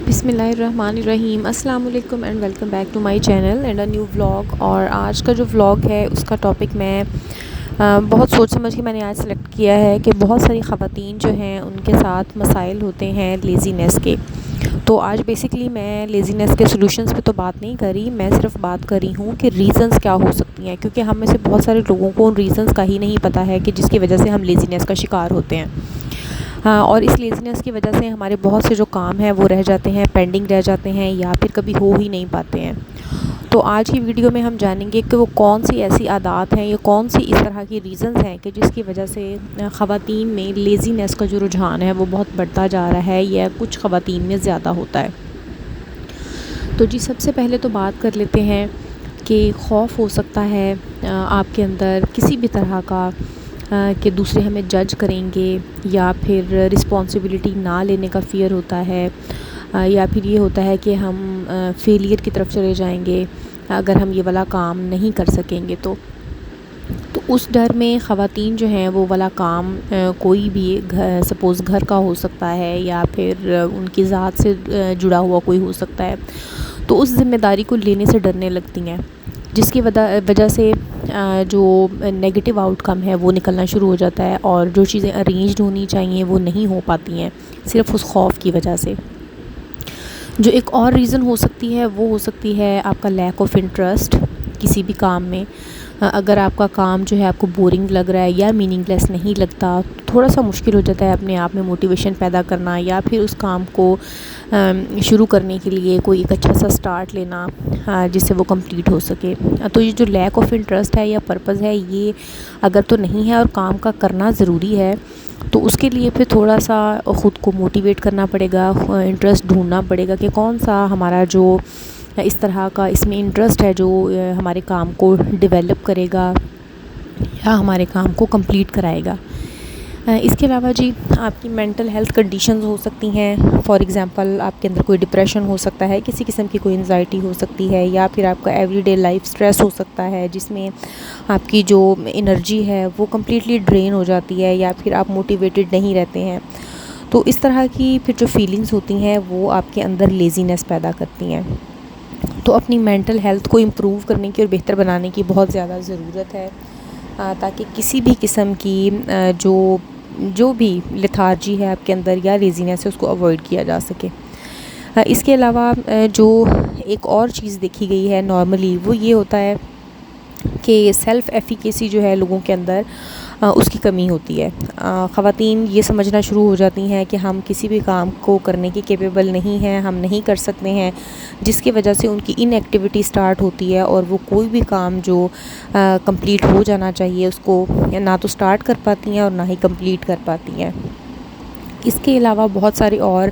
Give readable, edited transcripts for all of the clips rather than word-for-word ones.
بسم اللہ الرحمن الرحیم۔ السلام علیکم and welcome back to my channel and a new vlog. اور آج کا جو ولاگ ہے اس کا ٹاپک میں بہت سوچ سمجھ کے میں نے آج سلیکٹ کیا ہے کہ بہت ساری خواتین جو ہیں ان کے ساتھ مسائل ہوتے ہیں لیزینس کے۔ تو آج بیسکلی میں لیزینس کے سلوشنز پہ تو بات نہیں کر رہی، میں صرف بات کر رہی ہوں کہ ریزنز کیا ہو سکتی ہیں، کیونکہ ہم میں سے بہت سارے لوگوں کو ان ریزنز کا ہی نہیں پتہ ہے کہ جس کی وجہ سے ہم لیزینس کا شکار ہوتے ہیں۔ اور اس لیزینس کی وجہ سے ہمارے بہت سے جو کام ہیں وہ رہ جاتے ہیں، پینڈنگ رہ جاتے ہیں یا پھر کبھی ہو ہی نہیں پاتے ہیں۔ تو آج کی ویڈیو میں ہم جانیں گے کہ وہ کون سی ایسی عادات ہیں یا کون سی اس طرح کی ریزنز ہیں کہ جس کی وجہ سے خواتین میں لیزینس کا جو رجحان ہے وہ بہت بڑھتا جا رہا ہے یا کچھ خواتین میں زیادہ ہوتا ہے۔ تو جی سب سے پہلے تو بات کر لیتے ہیں کہ خوف ہو سکتا ہے آپ کے اندر کسی بھی طرح کا کہ دوسرے ہمیں جج کریں گے، یا پھر رسپانسبلٹی نہ لینے کا فیئر ہوتا ہے، یا پھر یہ ہوتا ہے کہ ہم فیلئر کی طرف چلے جائیں گے اگر ہم یہ والا کام نہیں کر سکیں گے۔ تو اس ڈر میں خواتین جو ہیں وہ والا کام کوئی بھی سپوز گھر کا ہو سکتا ہے یا پھر ان کی ذات سے جڑا ہوا کوئی ہو سکتا ہے، تو اس ذمہ داری کو لینے سے ڈرنے لگتی ہیں، جس کی وجہ سے جو نیگیٹو آؤٹ کم ہے وہ نکلنا شروع ہو جاتا ہے، اور جو چیزیں ارینجڈ ہونی چاہیے وہ نہیں ہو پاتی ہیں صرف اس خوف کی وجہ سے۔ جو ایک اور ریزن ہو سکتی ہے وہ ہو سکتی ہے آپ کا لیک آف انٹرسٹ کسی بھی کام میں۔ اگر آپ کا کام جو ہے آپ کو بورنگ لگ رہا ہے یا میننگ لیس نہیں لگتا، تھوڑا سا مشکل ہو جاتا ہے اپنے آپ میں موٹیویشن پیدا کرنا، یا پھر اس کام کو شروع کرنے کے لیے کوئی ایک اچھا سا سٹارٹ لینا جس سے وہ کمپلیٹ ہو سکے۔ تو یہ جو لیک آف انٹرسٹ ہے یا پرپز ہے، یہ اگر تو نہیں ہے اور کام کا کرنا ضروری ہے تو اس کے لیے پھر تھوڑا سا خود کو موٹیویٹ کرنا پڑے گا، انٹرسٹ ڈھونڈنا پڑے گا کہ کون سا ہمارا جو اس طرح کا اس میں انٹرسٹ ہے جو ہمارے کام کو ڈیولپ کرے گا یا ہمارے کام کو کمپلیٹ کرائے گا۔ اس کے علاوہ جی آپ کی مینٹل ہیلتھ کنڈیشنز ہو سکتی ہیں، فار ایگزامپل آپ کے اندر کوئی ڈپریشن ہو سکتا ہے، کسی قسم کی کوئی انزائٹی ہو سکتی ہے، یا پھر آپ کا ایوری ڈے لائف سٹریس ہو سکتا ہے جس میں آپ کی جو انرجی ہے وہ کمپلیٹلی ڈرین ہو جاتی ہے، یا پھر آپ موٹیویٹڈ نہیں رہتے ہیں۔ تو اس طرح کی پھر جو فیلنگز ہوتی ہیں وہ آپ کے اندر لیزینس پیدا کرتی ہیں۔ تو اپنی مینٹل ہیلتھ کو امپروو کرنے کی اور بہتر بنانے کی بہت زیادہ ضرورت ہے، تاکہ کسی بھی قسم کی جو بھی لیتھارجی ہے آپ کے اندر یا لیزینس ہے اس کو اوائڈ کیا جا سکے۔ اس کے علاوہ جو ایک اور چیز دیکھی گئی ہے نارملی وہ یہ ہوتا ہے کہ سیلف ایفیکیسی جو ہے لوگوں کے اندر اس کی کمی ہوتی ہے۔ خواتین یہ سمجھنا شروع ہو جاتی ہیں کہ ہم کسی بھی کام کو کرنے کی کیپیبل نہیں ہیں، ہم نہیں کر سکتے ہیں، جس کی وجہ سے ان کی ان ایکٹیویٹی سٹارٹ ہوتی ہے اور وہ کوئی بھی کام جو کمپلیٹ ہو جانا چاہیے اس کو نہ تو سٹارٹ کر پاتی ہیں اور نہ ہی کمپلیٹ کر پاتی ہیں۔ اس کے علاوہ بہت سارے اور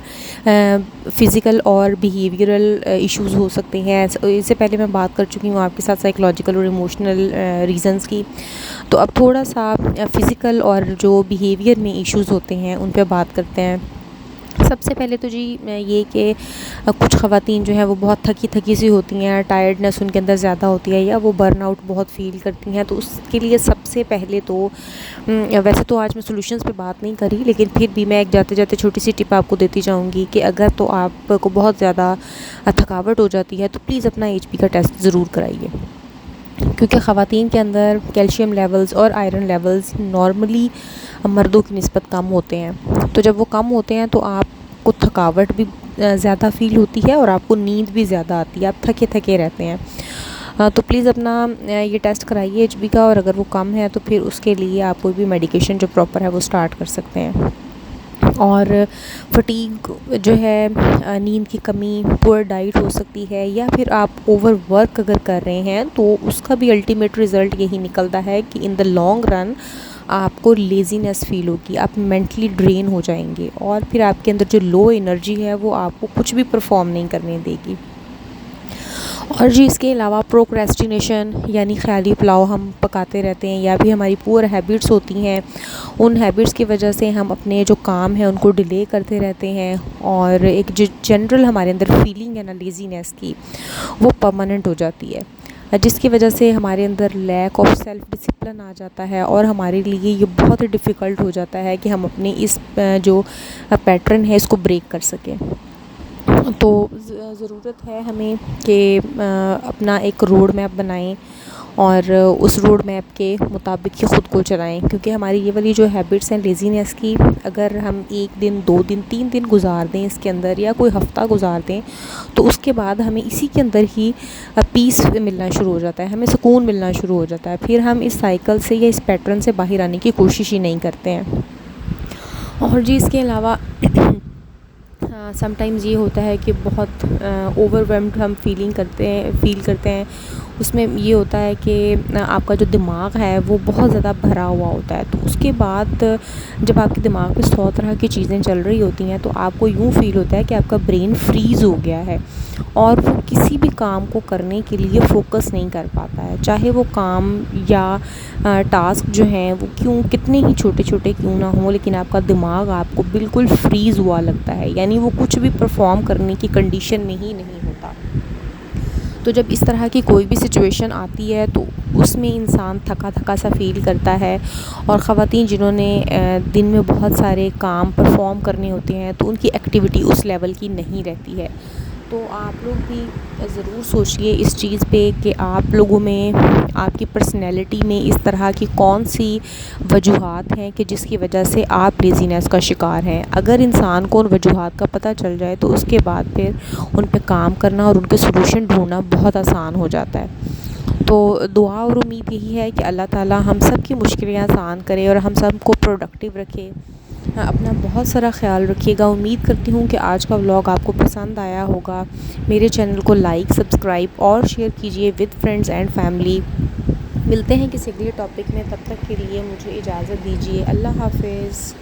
فزیکل اور بیہیویئرل ایشوز ہو سکتے ہیں۔ اس سے پہلے میں بات کر چکی ہوں آپ کے ساتھ سائیکولوجیکل اور ایموشنل ریزنز کی، تو اب تھوڑا سا فزیکل اور جو بیہیویئر میں ایشوز ہوتے ہیں ان پہ بات کرتے ہیں۔ سب سے پہلے تو جی یہ کہ کچھ خواتین جو ہیں وہ بہت تھکی سی ہوتی ہیں، ٹائرڈنس ان کے اندر زیادہ ہوتی ہے، یا وہ برن آؤٹ بہت فیل کرتی ہیں۔ تو اس کے لیے سب سے پہلے تو ویسے تو آج میں سولوشنز پہ بات نہیں کری، لیکن پھر بھی میں ایک جاتے جاتے چھوٹی سی ٹپ آپ کو دیتی جاؤں گی کہ اگر تو آپ کو بہت زیادہ تھکاوٹ ہو جاتی ہے تو پلیز اپنا HP کا ٹیسٹ ضرور کرائیے، کیونکہ خواتین کے اندر کیلشیم لیولز اور آئرن لیولز نارملی مردوں کی نسبت کم ہوتے ہیں۔ تو جب وہ کم ہوتے ہیں تو آپ کو تھکاوٹ بھی زیادہ فیل ہوتی ہے اور آپ کو نیند بھی زیادہ آتی ہے، آپ تھکے تھکے رہتے ہیں۔ تو پلیز اپنا یہ ٹیسٹ کرائیے HP کا، اور اگر وہ کم ہے تو پھر اس کے لیے آپ کوئی بھی میڈیکیشن جو پراپر ہے وہ سٹارٹ کر سکتے ہیں۔ اور فٹیگ جو ہے، نیند کی کمی، پور ڈائٹ ہو سکتی ہے، یا پھر آپ اوور ورک اگر کر رہے ہیں تو اس کا بھی الٹیمیٹ رزلٹ یہی نکلتا ہے کہ ان دا لانگ رن آپ کو لیزینس فیل ہوگی، آپ مینٹلی ڈرین ہو جائیں گے، اور پھر آپ کے اندر جو لو انرجی ہے وہ آپ کو کچھ بھی پرفارم نہیں کرنے دے گی۔ اور جی اس کے علاوہ پروکریسٹینیشن یعنی خیالی پلاؤ ہم پکاتے رہتے ہیں، یا بھی ہماری پور ہیبٹس ہوتی ہیں، ان ہیبٹس کی وجہ سے ہم اپنے جو کام ہیں ان کو ڈیلے کرتے رہتے ہیں، اور ایک جو جنرل ہمارے اندر فیلنگ ہے نا لیزینس کی وہ پرماننٹ ہو جاتی ہے، جس کی وجہ سے ہمارے اندر لیک آف سیلف ڈسپلن آ جاتا ہے، اور ہمارے لیے یہ بہت ڈیفیکلٹ ہو جاتا ہے کہ ہم اپنے اس جو پیٹرن ہے اس کو بریک کر سکیں۔ تو ضرورت ہے ہمیں کہ اپنا ایک روڈ میپ بنائیں اور اس روڈ میپ کے مطابق ہی خود کو چلائیں، کیونکہ ہماری یہ والی جو ہیبٹس ہیں لیزینس کی، اگر ہم 1 دن 2 دن 3 دن گزار دیں اس کے اندر یا کوئی ہفتہ گزار دیں تو اس کے بعد ہمیں اسی کے اندر ہی پیس ملنا شروع ہو جاتا ہے، ہمیں سکون ملنا شروع ہو جاتا ہے، پھر ہم اس سائیکل سے یا اس پیٹرن سے باہر آنے کی کوشش ہی نہیں کرتے ہیں۔ اور جی اس کے علاوہ سم ٹائمز یہ ہوتا ہے کہ بہت اوور ویلمڈ ہم فیل کرتے ہیں، اس میں یہ ہوتا ہے کہ آپ کا جو دماغ ہے وہ بہت زیادہ بھرا ہوا ہوتا ہے، تو اس کے بعد جب آپ کے دماغ میں 100 طرح کی چیزیں چل رہی ہوتی ہیں تو آپ کو یوں فیل ہوتا ہے کہ آپ کا برین فریز ہو گیا ہے اور وہ کسی بھی کام کو کرنے کے لیے فوکس نہیں کر پاتا ہے، چاہے وہ کام یا ٹاسک جو ہیں وہ کتنے ہی چھوٹے چھوٹے کیوں نہ ہوں، لیکن آپ کا دماغ آپ کو بالکل فریز ہوا لگتا ہے، یعنی وہ کچھ بھی پرفارم کرنے کی کنڈیشن میں ہی نہیں ہوتا۔ تو جب اس طرح کی کوئی بھی سچویشن آتی ہے تو اس میں انسان تھکا تھکا سا فیل کرتا ہے، اور خواتین جنہوں نے دن میں بہت سارے کام پرفارم کرنے ہوتے ہیں تو ان کی ایکٹیویٹی اس لیول کی نہیں رہتی ہے۔ تو آپ لوگ بھی ضرور سوچئے اس چیز پہ کہ آپ لوگوں میں، آپ کی پرسنالٹی میں اس طرح کی کون سی وجوہات ہیں کہ جس کی وجہ سے آپ لیزینس کا شکار ہیں۔ اگر انسان کو ان وجوہات کا پتہ چل جائے تو اس کے بعد پھر ان پہ کام کرنا اور ان کے سلوشن ڈھونڈنا بہت آسان ہو جاتا ہے۔ تو دعا اور امید یہی ہے کہ اللہ تعالیٰ ہم سب کی مشکلیں آسان کرے اور ہم سب کو پروڈکٹیو رکھے۔ اپنا بہت سارا خیال رکھیے گا۔ امید کرتی ہوں کہ آج کا ولاگ آپ کو پسند آیا ہوگا۔ میرے چینل کو لائک، سبسکرائب اور شیئر کیجیے ود فرینڈز اینڈ فیملی۔ ملتے ہیں کسی اگلے ٹاپک میں، تب تک کے لیے مجھے اجازت دیجیے۔ اللہ حافظ۔